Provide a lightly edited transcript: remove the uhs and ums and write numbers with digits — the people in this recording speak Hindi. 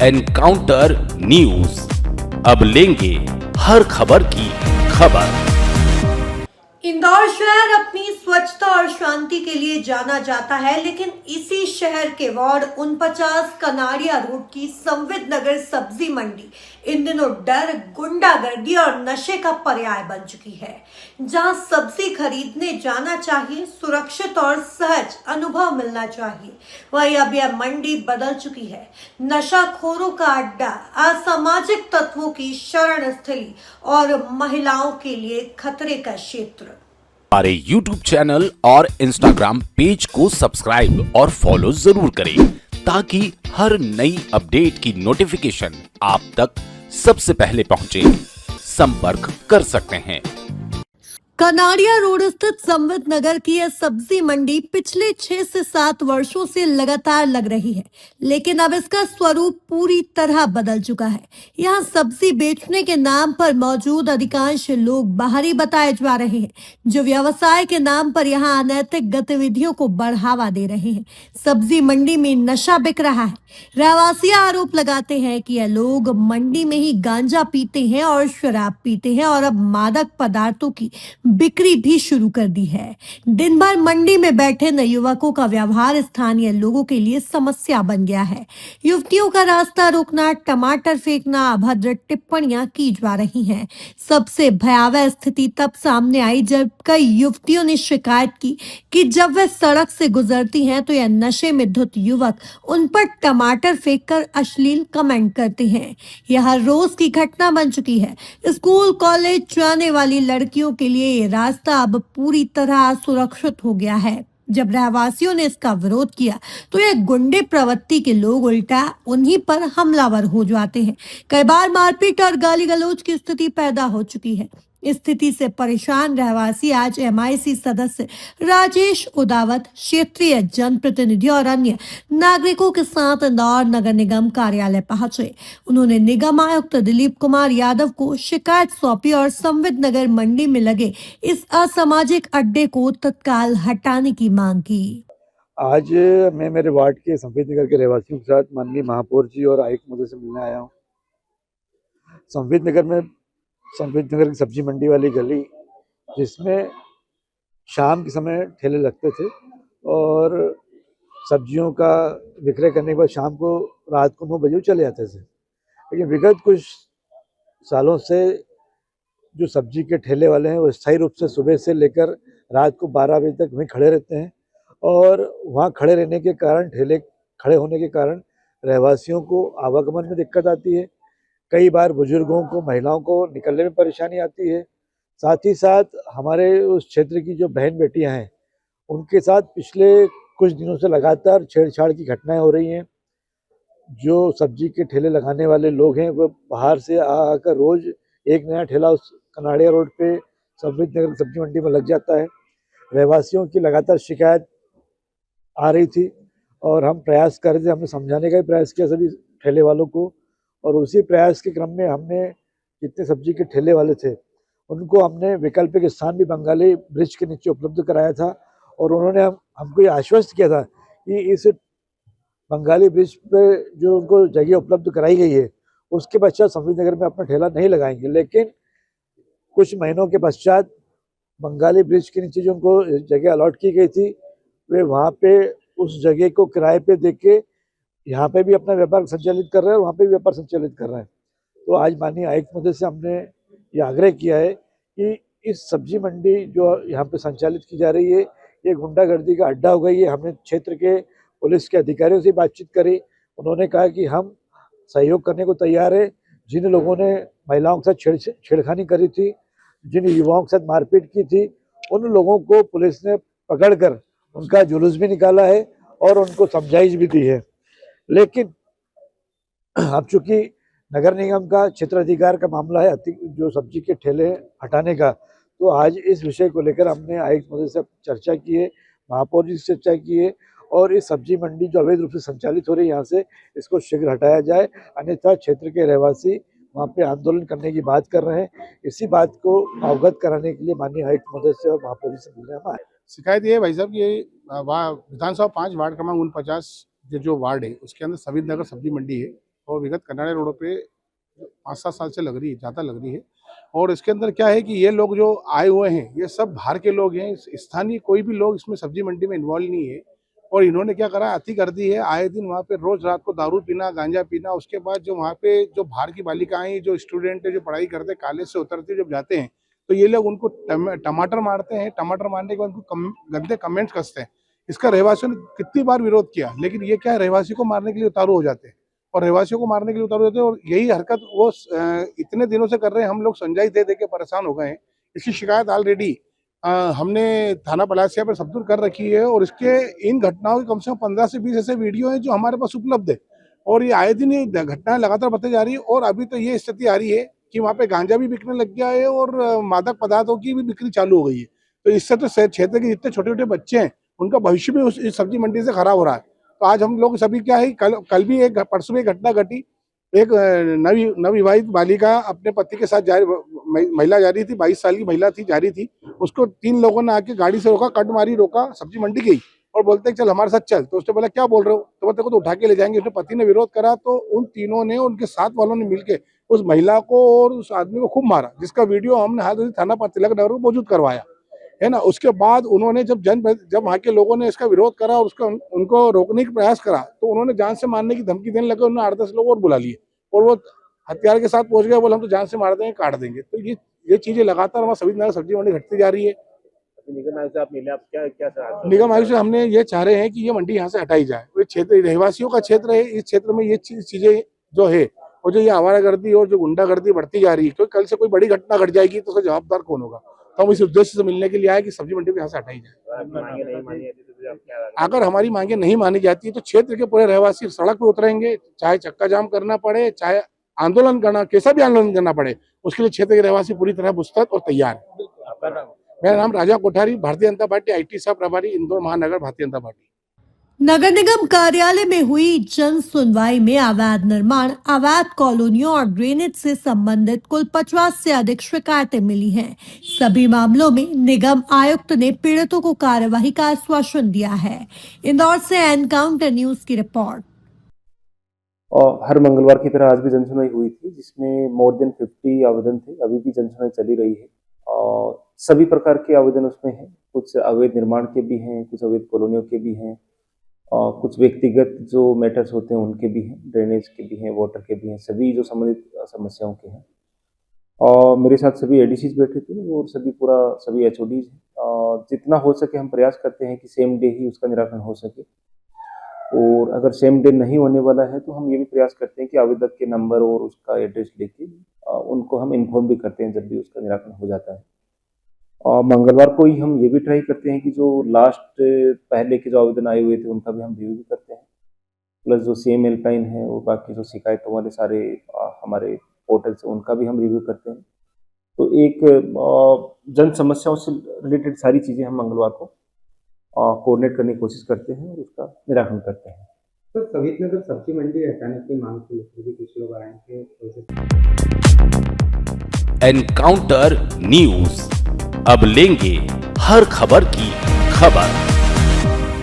एनकाउंटर न्यूज, अब लेंगे हर खबर की खबर। इंदौर शहर अपनी स्वच्छता और शांति के लिए जाना जाता है, लेकिन इसी शहर के वार्ड 49 कनाड़िया रोड की संवित नगर सब्जी मंडी इन दिनों डर, गुंडागर्दी और नशे का पर्याय बन चुकी है। जहां सब्जी खरीदने जाना चाहिए, सुरक्षित और सहज अनुभव मिलना चाहिए, वहीं अब यह मंडी बदल चुकी है। नशाखोरों का अड्डा, असामाजिक तत्वों की शरण स्थली और महिलाओं के लिए खतरे का क्षेत्र। हमारे YouTube चैनल और Instagram पेज को सब्सक्राइब और फॉलो जरूर करें ताकि हर नई अपडेट की नोटिफिकेशन आप तक सबसे पहले पहुंचे। संपर्क कर सकते हैं। कनाड़िया रोड स्थित संवित नगर की यह सब्जी मंडी पिछले 6 से 7 वर्षों से लगातार लग रही है, लेकिन अब इसका स्वरूप पूरी तरह बदल चुका है। यहाँ सब्जी बेचने के नाम पर मौजूद अधिकांश लोग बाहरी बताए जा रहे हैं, जो व्यवसाय के नाम पर यहाँ अनैतिक गतिविधियों को बढ़ावा दे रहे हैं। सब्जी मंडी में नशा बिक रहा है। रहवासी आरोप लगाते हैं कि यह लोग मंडी में ही गांजा पीते हैं और शराब पीते हैं और अब मादक पदार्थों की बिक्री भी शुरू कर दी है। दिन भर मंडी में बैठे नए युवकों का व्यवहार स्थानीय लोगों के लिए समस्या बन गया है। युवतियों का रास्ता रोकना, टमाटर फेंकना, अभद्र टिप्पणियां की जा रही हैं। सबसे भयावह स्थिति तब सामने आई जब कई युवतियों ने शिकायत की कि जब वे सड़क से गुजरती हैं तो यह नशे में धुत युवक उन पर टमाटर फेंककर अश्लील कमेंट करते हैं। यह हर रोज की घटना बन चुकी है। स्कूल कॉलेज जाने वाली लड़कियों के लिए ये रास्ता अब पूरी तरह सुरक्षित हो गया है। जब रहवासियों ने इसका विरोध किया तो ये गुंडे प्रवृत्ति के लोग उल्टा उन्हीं पर हमलावर हो जाते हैं। कई बार मारपीट और गाली गलौज की स्थिति पैदा हो चुकी है। इस स्थिति से परेशान रहवासी आज MIC सदस्य राजेश उदावत, क्षेत्रीय जनप्रतिनिधि और अन्य नागरिकों के साथ इंदौर नगर निगम कार्यालय पहुंचे। उन्होंने निगम आयुक्त दिलीप कुमार यादव को शिकायत सौंपी और संवित नगर मंडी में लगे इस असामाजिक अड्डे को तत्काल हटाने की मांग की। आज मैं मेरे वार्ड के संवित नगर के रहवासियों के साथ माननीय महापौर जी और आयुक्त महोदय से मिलने आया हूँ। संवित नगर की सब्जी मंडी वाली गली, जिसमें शाम के समय ठेले लगते थे और सब्जियों का विक्रय करने के बाद शाम को रात को 9 बजे वो चले जाते थे। लेकिन विगत कुछ सालों से जो सब्जी के ठेले वाले हैं वो स्थायी रूप से सुबह से लेकर रात को 12 बजे तक वहीं खड़े रहते हैं और वहाँ खड़े रहने के कारण, ठेले खड़े होने के कारण रहवासियों को आवागमन में दिक्कत आती है। कई बार बुजुर्गों को, महिलाओं को निकलने में परेशानी आती है। साथ ही साथ हमारे उस क्षेत्र की जो बहन बेटियां हैं, उनके साथ पिछले कुछ दिनों से लगातार छेड़छाड़ की घटनाएं हो रही हैं। जो सब्जी के ठेले लगाने वाले लोग हैं वो बाहर से आकर रोज एक नया ठेला उस कनाड़िया रोड पे संवित नगर सब्जी मंडी में लग जाता है। रहवासियों की लगातार शिकायत आ रही थी और हम प्रयास कर रहे थे, हमने समझाने का भी प्रयास किया सभी ठेले वालों को, और उसी प्रयास के क्रम में हमने जितने सब्जी के ठेले वाले थे उनको हमने वैकल्पिक स्थान भी बंगाली ब्रिज के नीचे उपलब्ध कराया था और उन्होंने हमको ये आश्वस्त किया था कि इस बंगाली ब्रिज पे जो उनको जगह उपलब्ध कराई गई है उसके पश्चात संवित नगर में अपना ठेला नहीं लगाएंगे। लेकिन कुछ महीनों के पश्चात बंगाली ब्रिज के नीचे जो उनको जगह अलॉट की गई थी, वे वहाँ पे उस जगह को किराए पे दे के यहाँ पे भी अपना व्यापार संचालित कर रहे हैं और वहाँ पे भी व्यापार संचालित कर रहे हैं। तो आज माननीय आयुक्त महोदय से हमने ये आग्रह किया है कि इस सब्जी मंडी जो यहाँ पे संचालित की जा रही है, ये गुंडागर्दी का अड्डा हो गई है। हमने क्षेत्र के पुलिस के अधिकारियों से बातचीत करी, उन्होंने कहा कि हम सहयोग करने को तैयार है। जिन लोगों ने महिलाओं के साथ छेड़खानी करी थी, जिन युवाओं के साथ मारपीट की थी, उन लोगों को पुलिस ने पकड़कर उनका जुलूस भी निकाला है और उनको समझाइश भी दी है। लेकिन अब चूंकि नगर निगम का क्षेत्राधिकार का मामला है जो सब्जी के ठेले हटाने का, तो आज इस विषय को लेकर हमने आयुक्त महोदय से चर्चा की है, महापौर जी से चर्चा की है और इस सब्जी मंडी जो अवैध रूप से संचालित हो रही है यहाँ से, इसको शीघ्र हटाया जाए, अन्यथा क्षेत्र के रहवासी वहाँ पे आंदोलन करने की बात कर रहे हैं। इसी बात को अवगत कराने के लिए माननीय आयुक्त महोदय से और महापौर जी से मिलने हम आए। शिकायत ये है भाई साहब कि विधानसभा 5 वार्ड क्रमांक 49 जो वार्ड है उसके अंदर संवित नगर सब्जी मंडी है और विगत कनाड़े रोड पे 5-7 साल से लग रही है, ज़्यादा लग रही है। और इसके अंदर क्या है कि ये लोग जो आए हुए हैं ये सब बाहर के लोग हैं, स्थानीय कोई भी लोग इसमें सब्जी मंडी में इन्वॉल्व नहीं है। और इन्होंने क्या करा, अति कर दी है। आए दिन वहाँ पे रोज रात को दारू पीना, गांजा पीना। उसके बाद जो वहाँ पे जो बाहर की बालिकाएं, जो स्टूडेंट है, जो पढ़ाई करते, कॉलेज से उतरते जब जाते हैं तो ये लोग उनको टमाटर मारते हैं। टमाटर मारने के बाद उनको गंदे कमेंट्स कसते हैं। इसका रहवासियों ने कितनी बार विरोध किया, लेकिन ये क्या है, रहवासी को मारने के लिए उतारू हो जाते हैं और रहवासियों को मारने के लिए उतारू हो जाते हैं। और यही हरकत वो इतने दिनों से कर रहे हैं। हम लोग संजाई दे के परेशान हो गए हैं। इसकी शिकायत ऑलरेडी हमने थाना पलासिया पर सब दूर कर रखी है। और इसके इन घटनाओं के कम से कम 15 से 20 ऐसे वीडियो हैं जो हमारे पास उपलब्ध है। और ये आए दिन ये घटनाएं लगातार बढ़ती जा रही है। और अभी तो ये स्थिति आ रही है कि वहाँ पे गांजा भी बिकने लग गया है और मादक पदार्थों की भी बिक्री चालू हो गई है। तो इससे तो क्षेत्र के जितने छोटे छोटे बच्चे हैं उनका भविष्य भी उस सब्जी मंडी से खराब हो रहा है। तो आज हम लोग सभी क्या है, कल भी परसों में एक घटना घटी। एक नवविवाहित बालिका अपने पति के साथ महिला जा रही थी, 22 साल की महिला थी, जा रही थी। उसको 3 लोगों ने आके गाड़ी से रोका, कट मारी, रोका, सब्जी मंडी गई और बोलते चल हमारे साथ चल। तो उसने बोला क्या बोल रहे हो, तो बोलते को तो उठा के ले जाएंगे। उसने पति ने विरोध करा तो उन तीनों ने, उनके साथ वालों ने मिलके उस महिला को और उस आदमी को खूब मारा, जिसका वीडियो हमने हाल थाना पर तिलक नगर में मौजूद करवाया है ना। उसके बाद उन्होंने जब वहाँ के लोगों ने इसका विरोध करा और उसका उनको रोकने का प्रयास करा तो उन्होंने जान से मारने की धमकी देने लगे। उन्होंने 8-10 लोग और बुला लिए और वो हथियार के साथ पहुंच गए। बोले हम तो जान से मार देंगे, काट देंगे। तो ये चीजें लगातार हमारे सब्जी मंडी घटती जा रही है। निगम आयुक्त से आप मिले, आप क्या निगम आयुक्त से हमने ये चाह रहे हैं कि ये मंडी यहाँ से हटाई जाए। ये क्षेत्र रहवासियों का क्षेत्र है। इस क्षेत्र में ये चीजें जो है और जो ये आवारागर्दी और जो गुंडागर्दी बढ़ती जा रही है, क्योंकि कल से कोई बड़ी घटना घट जाएगी तो उसका जवाबदार कौन होगा। तो हम इस उद्देश्य से मिलने के लिए आए कि सब्जी मंडी को यहाँ से हटाई जाए। अगर हमारी मांगे नहीं मानी जाती तो क्षेत्र के पूरे रहवासी सड़क पर उतरेंगे, चाहे चक्का जाम करना पड़े, चाहे आंदोलन करना, कैसा भी आंदोलन करना पड़े, उसके लिए क्षेत्र के रहवासी पूरी तरह मुस्तैद और तैयार है। मेरा नाम राजा कोठारी, भारतीय जनता पार्टी IT सह प्रभारी, इंदौर महानगर, भारतीय जनता पार्टी। नगर निगम कार्यालय में हुई जन सुनवाई में अवैध निर्माण, अवैध कॉलोनियों और ड्रेनेज से संबंधित कुल 50 से अधिक शिकायतें मिली हैं। सभी मामलों में निगम आयुक्त ने पीड़ितों को कार्यवाही का आश्वासन दिया है। इंदौर से एनकाउंटर न्यूज की रिपोर्ट। और हर मंगलवार की तरह आज भी जनसुनवाई हुई थी, जिसमें मोर देन 50 आवेदन थे। अभी भी जनसुनवाई चली रही है और सभी प्रकार के आवेदन उसमें हैं। कुछ अवैध निर्माण के भी हैं, कुछ अवैध कॉलोनियों के भी हैं और कुछ व्यक्तिगत जो मैटर्स होते हैं उनके भी हैं, ड्रेनेज के भी हैं, वाटर के भी हैं, सभी जो संबंधित समस्याओं के हैं। और मेरे साथ सभी ADCs बैठे थे और सभी HODs हैं। और जितना हो सके हम प्रयास करते हैं कि सेम डे ही उसका निराकरण हो सके। और अगर सेम डे नहीं होने वाला है तो हम ये भी प्रयास करते हैं कि आवेदक के नंबर और उसका एड्रेस लेके उनको हम इन्फॉर्म भी करते हैं जब भी उसका निराकरण हो जाता है। और मंगलवार को ही हम ये भी ट्राई करते हैं कि जो लास्ट पहले के जो आवेदन आए हुए थे उनका भी हम रिव्यू भी करते हैं, प्लस जो CM हेल्पलाइन है और बाकी जो शिकायतों वाले सारे हमारे पोर्टल से उनका भी हम रिव्यू करते हैं। तो एक जन समस्याओं से रिलेटेड सारी चीज़ें हम मंगलवार को कोऑर्डिनेट करने की कोशिश करते हैं और उसका निराकरण करते हैं। तो शहीद नगर सब्जी मंडी हटाने की मांग को लेकर भी कुछ लोग आए थे। एनकाउंटर न्यूज, अब लेंगे हर खबर की खबर।